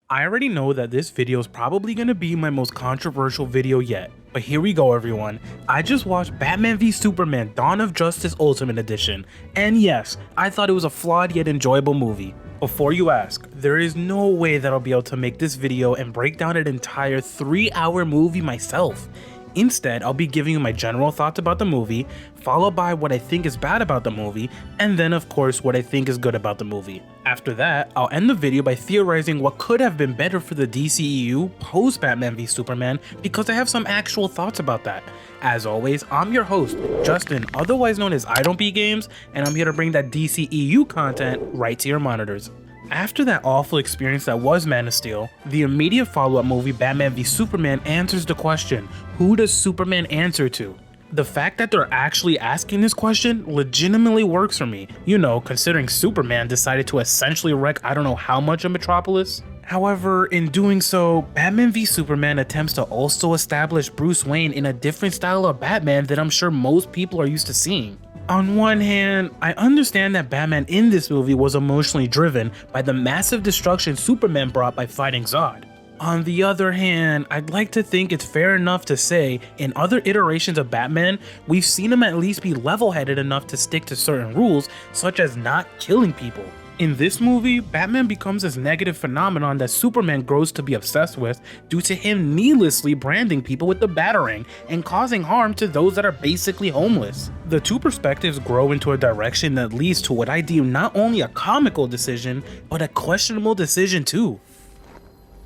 I already know that this video is probably going to be my most controversial video yet, but here we go everyone. I just watched Batman v Superman Dawn of Justice Ultimate Edition, and yes, I thought it was a flawed yet enjoyable movie. Before you ask, there is no way that I'll be able to make this video and break down an entire 3-hour movie myself. Instead, I'll be giving you my general thoughts about the movie, followed by what I think is bad about the movie, and then of course what I think is good about the movie. After that, I'll end the video by theorizing what could have been better for the DCEU post Batman v Superman because I have some actual thoughts about that. As always, I'm your host, Justin, otherwise known as I Don't Beat Games, and I'm here to bring that DCEU content right to your monitors. After that awful experience that was Man of Steel, the immediate follow-up movie Batman v Superman answers the question, who does Superman answer to? The fact that they're actually asking this question legitimately works for me, you know, considering Superman decided to essentially wreck I don't know how much of Metropolis. However, in doing so, Batman v Superman attempts to also establish Bruce Wayne in a different style of Batman that I'm sure most people are used to seeing. On one hand, I understand that Batman in this movie was emotionally driven by the massive destruction Superman brought by fighting Zod. On the other hand, I'd like to think it's fair enough to say in other iterations of Batman, we've seen him at least be level-headed enough to stick to certain rules, such as not killing people. In this movie, Batman becomes this negative phenomenon that Superman grows to be obsessed with due to him needlessly branding people with the Batarang and causing harm to those that are basically homeless. The two perspectives grow into a direction that leads to what I deem not only a comical decision, but a questionable decision too.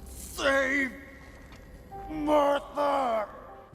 Save Martha!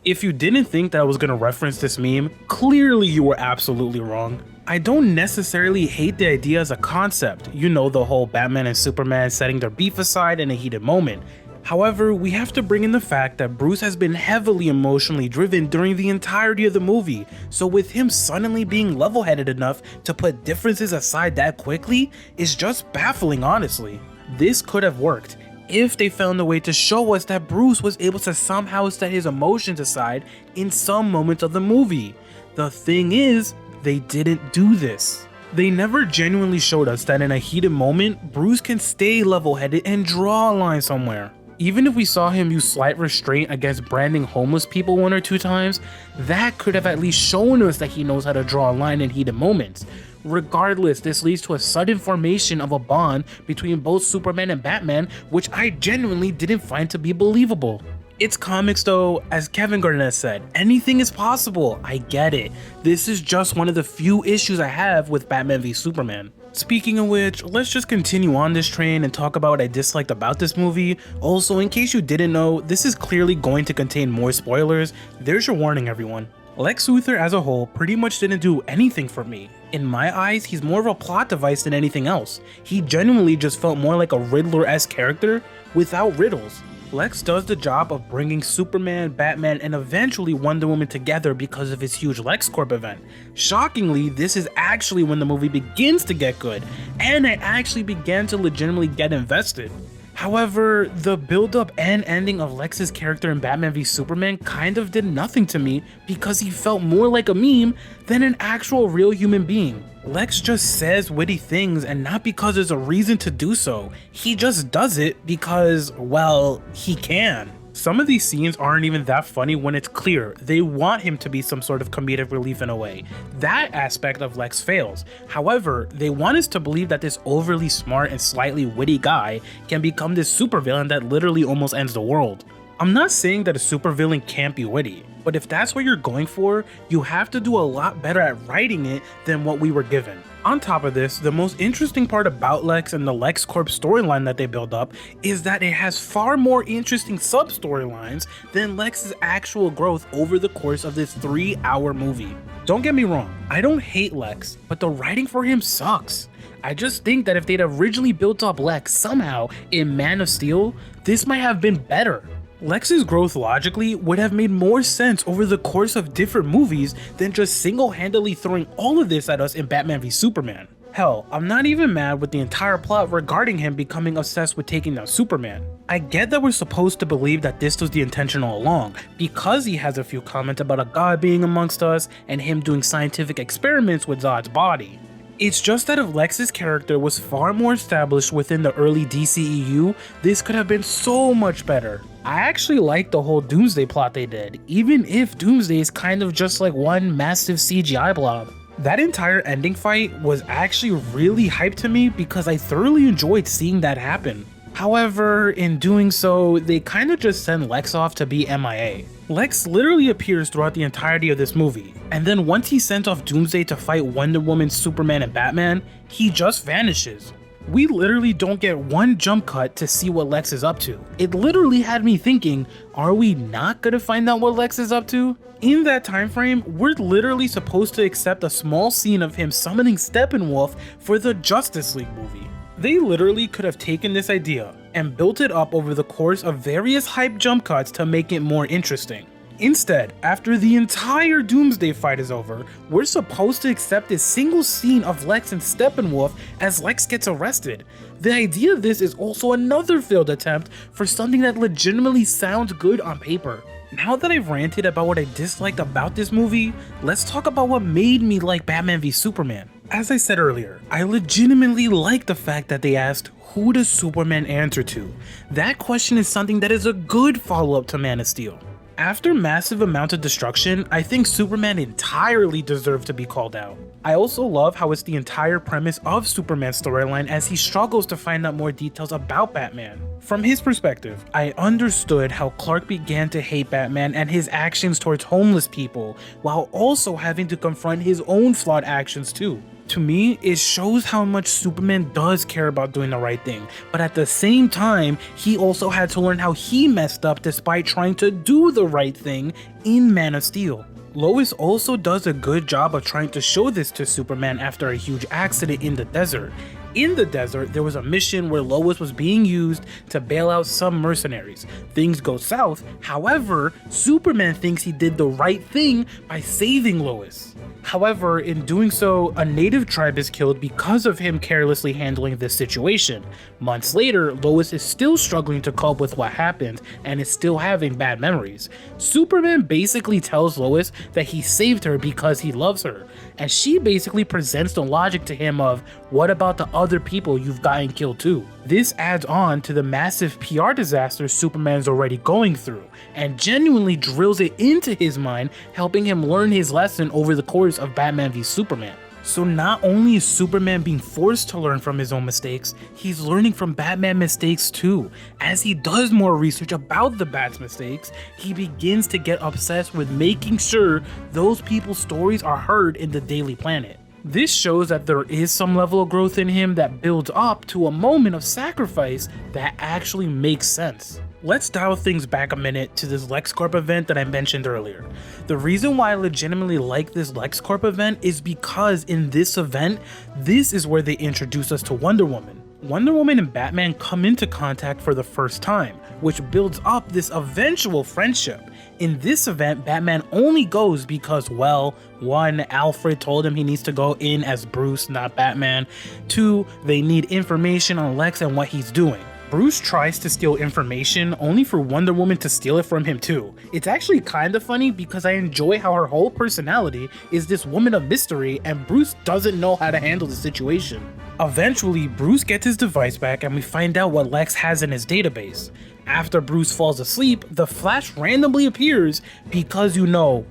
If you didn't think that I was going to reference this meme, clearly you were absolutely wrong. I don't necessarily hate the idea as a concept, you know, the whole Batman and Superman setting their beef aside in a heated moment. However, we have to bring in the fact that Bruce has been heavily emotionally driven during the entirety of the movie, so with him suddenly being level-headed enough to put differences aside that quickly is just baffling honestly. This could have worked if they found a way to show us that Bruce was able to somehow set his emotions aside in some moments of the movie. The thing is, they didn't do this. They never genuinely showed us that in a heated moment, Bruce can stay level-headed and draw a line somewhere. Even if we saw him use slight restraint against branding homeless people 1 or 2 times, that could have at least shown us that he knows how to draw a line in heated moments. Regardless, this leads to a sudden formation of a bond between both Superman and Batman, which I genuinely didn't find to be believable. It's comics though, as Kevin Garnett said, anything is possible, I get it. This is just one of the few issues I have with Batman v Superman. Speaking of which, let's just continue on this train and talk about what I disliked about this movie. Also, in case you didn't know, this is clearly going to contain more spoilers. There's your warning everyone. Lex Luthor as a whole pretty much didn't do anything for me. In my eyes, he's more of a plot device than anything else. He genuinely just felt more like a Riddler-esque character without riddles. Lex does the job of bringing Superman, Batman, and eventually Wonder Woman together because of his huge LexCorp event. Shockingly, this is actually when the movie begins to get good, and I actually began to legitimately get invested. However, the build-up and ending of Lex's character in Batman v Superman kind of did nothing to me because he felt more like a meme than an actual real human being. Lex just says witty things and not because there's a reason to do so. He just does it because, well, he can. Some of these scenes aren't even that funny when it's clear they want him to be some sort of comedic relief in a way. That aspect of Lex fails. However, they want us to believe that this overly smart and slightly witty guy can become this supervillain that literally almost ends the world. I'm not saying that a supervillain can't be witty, but if that's what you're going for, you have to do a lot better at writing it than what we were given. On top of this, the most interesting part about Lex and the LexCorp storyline that they build up is that it has far more interesting sub-storylines than Lex's actual growth over the course of this 3-hour movie. Don't get me wrong, I don't hate Lex, but the writing for him sucks. I just think that if they'd originally built up Lex somehow in Man of Steel, this might have been better. Lex's growth logically would have made more sense over the course of different movies than just single-handedly throwing all of this at us in Batman v Superman. Hell, I'm not even mad with the entire plot regarding him becoming obsessed with taking down Superman. I get that we're supposed to believe that this was the intention all along, because he has a few comments about a god being amongst us and him doing scientific experiments with Zod's body. It's just that if Lex's character was far more established within the early DCEU, this could have been so much better. I actually like the whole Doomsday plot they did, even if Doomsday is kind of just like one massive CGI blob. That entire ending fight was actually really hyped to me because I thoroughly enjoyed seeing that happen. However, in doing so, they kind of just send Lex off to be MIA. Lex literally appears throughout the entirety of this movie, and then once he's sent off Doomsday to fight Wonder Woman, Superman, and Batman, he just vanishes. We literally don't get one jump cut to see what Lex is up to. It literally had me thinking, are we not gonna find out what Lex is up to? In that time frame, we're literally supposed to accept a small scene of him summoning Steppenwolf for the Justice League movie. They literally could have taken this idea and built it up over the course of various hype jump cuts to make it more interesting. Instead, after the entire Doomsday fight is over, we're supposed to accept this single scene of Lex and Steppenwolf as Lex gets arrested. The idea of this is also another failed attempt for something that legitimately sounds good on paper. Now that I've ranted about what I disliked about this movie, let's talk about what made me like Batman v Superman. As I said earlier, I legitimately like the fact that they asked, who does Superman answer to? That question is something that is a good follow-up to Man of Steel. After massive amounts of destruction, I think Superman entirely deserved to be called out. I also love how it's the entire premise of Superman's storyline as he struggles to find out more details about Batman. From his perspective, I understood how Clark began to hate Batman and his actions towards homeless people, while also having to confront his own flawed actions too. To me, it shows how much Superman does care about doing the right thing, but at the same time, he also had to learn how he messed up despite trying to do the right thing in Man of Steel. Lois also does a good job of trying to show this to Superman after a huge accident in the desert. In the desert, there was a mission where Lois was being used to bail out some mercenaries. Things go south, however, Superman thinks he did the right thing by saving Lois. However, in doing so, a native tribe is killed because of him carelessly handling this situation. Months later, Lois is still struggling to cope with what happened and is still having bad memories. Superman basically tells Lois that he saved her because he loves her, and she basically presents the logic to him of, what about the other people you've gotten killed too? This adds on to the massive PR disaster Superman's already going through, and genuinely drills it into his mind, helping him learn his lesson over the course of Batman v Superman. So not only is Superman being forced to learn from his own mistakes, he's learning from Batman mistakes too. As he does more research about the Bat's mistakes, he begins to get obsessed with making sure those people's stories are heard in the Daily Planet. This shows that there is some level of growth in him that builds up to a moment of sacrifice that actually makes sense. Let's dial things back a minute to this LexCorp event that I mentioned earlier. The reason why I legitimately like this LexCorp event is because in this event, this is where they introduce us to Wonder Woman. Wonder Woman and Batman come into contact for the first time, which builds up this eventual friendship. In this event, Batman only goes because, well, 1, Alfred told him he needs to go in as Bruce, not Batman. 2, they need information on Lex and what he's doing. Bruce tries to steal information only for Wonder Woman to steal it from him too. It's actually kinda funny because I enjoy how her whole personality is this woman of mystery and Bruce doesn't know how to handle the situation. Eventually, Bruce gets his device back and we find out what Lex has in his database. After Bruce falls asleep, the Flash randomly appears because,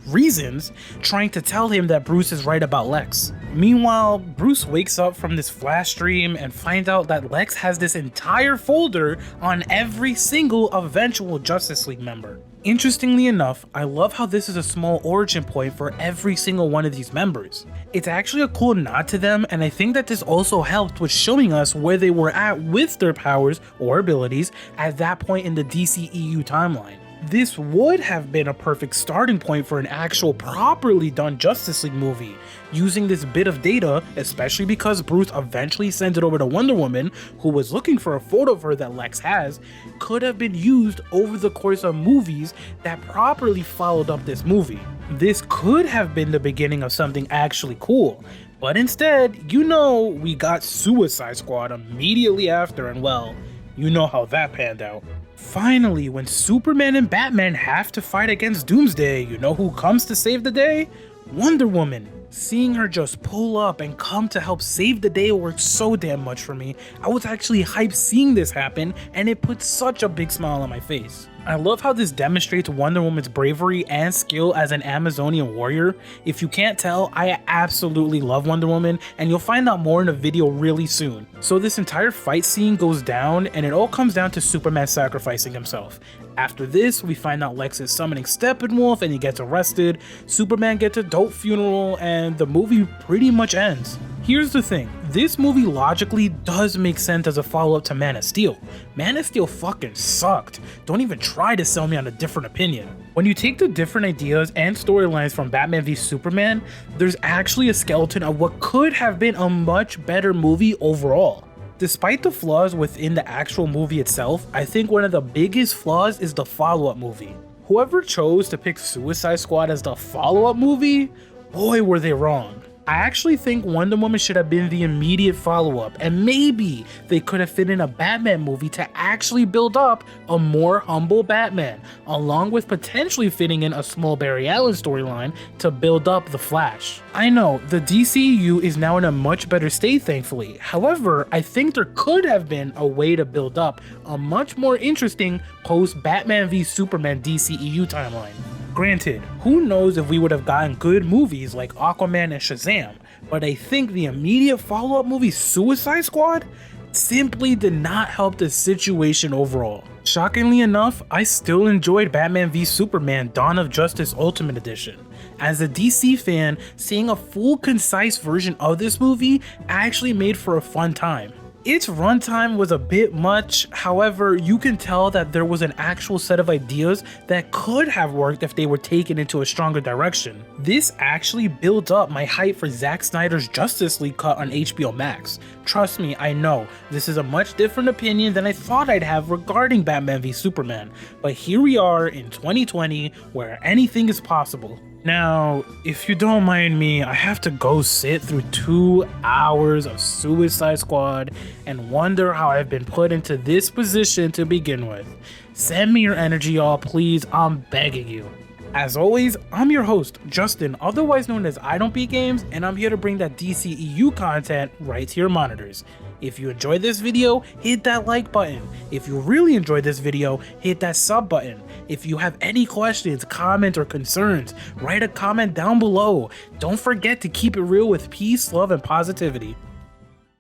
reasons, trying to tell him that Bruce is right about Lex. Meanwhile, Bruce wakes up from this Flash dream and finds out that Lex has this entire folder on every single eventual Justice League member. Interestingly enough, I love how this is a small origin point for every single one of these members. It's actually a cool nod to them, and I think that this also helped with showing us where they were at with their powers or abilities at that point in the DCEU timeline. This would have been a perfect starting point for an actual properly done Justice League movie, using this bit of data, especially because Bruce eventually sends it over to Wonder Woman, who was looking for a photo of her that Lex has, could have been used over the course of movies that properly followed up this movie. This could have been the beginning of something actually cool, but instead, we got Suicide Squad immediately after, and well, you know how that panned out. Finally, when Superman and Batman have to fight against Doomsday, you know who comes to save the day? Wonder Woman. Seeing her just pull up and come to help save the day worked so damn much for me. I was actually hyped seeing this happen, and it put such a big smile on my face. I love how this demonstrates Wonder Woman's bravery and skill as an Amazonian warrior. If you can't tell, I absolutely love Wonder Woman, and you'll find out more in the video really soon. So this entire fight scene goes down, and it all comes down to Superman sacrificing himself. After this, we find out Lex is summoning Steppenwolf and he gets arrested, Superman gets a dope funeral, and the movie pretty much ends. Here's the thing, this movie logically does make sense as a follow-up to Man of Steel. Man of Steel fucking sucked. Don't even try to sell me on a different opinion. When you take the different ideas and storylines from Batman v Superman, there's actually a skeleton of what could have been a much better movie overall. Despite the flaws within the actual movie itself, I think one of the biggest flaws is the follow-up movie. Whoever chose to pick Suicide Squad as the follow-up movie, boy were they wrong. I actually think Wonder Woman should have been the immediate follow-up, and maybe they could have fit in a Batman movie to actually build up a more humble Batman, along with potentially fitting in a small Barry Allen storyline to build up the Flash. I know, the DCEU is now in a much better state thankfully, however, I think there could have been a way to build up a much more interesting post-Batman v Superman DCEU timeline. Granted, who knows if we would have gotten good movies like Aquaman and Shazam, but I think the immediate follow-up movie Suicide Squad simply did not help the situation overall. Shockingly enough, I still enjoyed Batman v Superman Dawn of Justice Ultimate Edition. As a DC fan, seeing a full concise version of this movie actually made for a fun time. Its runtime was a bit much, however, you can tell that there was an actual set of ideas that could have worked if they were taken into a stronger direction. This actually built up my hype for Zack Snyder's Justice League cut on HBO Max. Trust me, I know, this is a much different opinion than I thought I'd have regarding Batman v Superman, but here we are in 2020 where anything is possible. Now, if you don't mind me, I have to go sit through 2 hours of Suicide Squad and wonder how I've been put into this position to begin with. Send me your energy, y'all, please, I'm begging you. As always, I'm your host, Justin, otherwise known as I Don't Beat Games, and I'm here to bring that DCEU content right to your monitors. If you enjoyed this video, hit that like button. If you really enjoyed this video, hit that sub button. If you have any questions, comments, or concerns, write a comment down below. Don't forget to keep it real with peace, love, and positivity.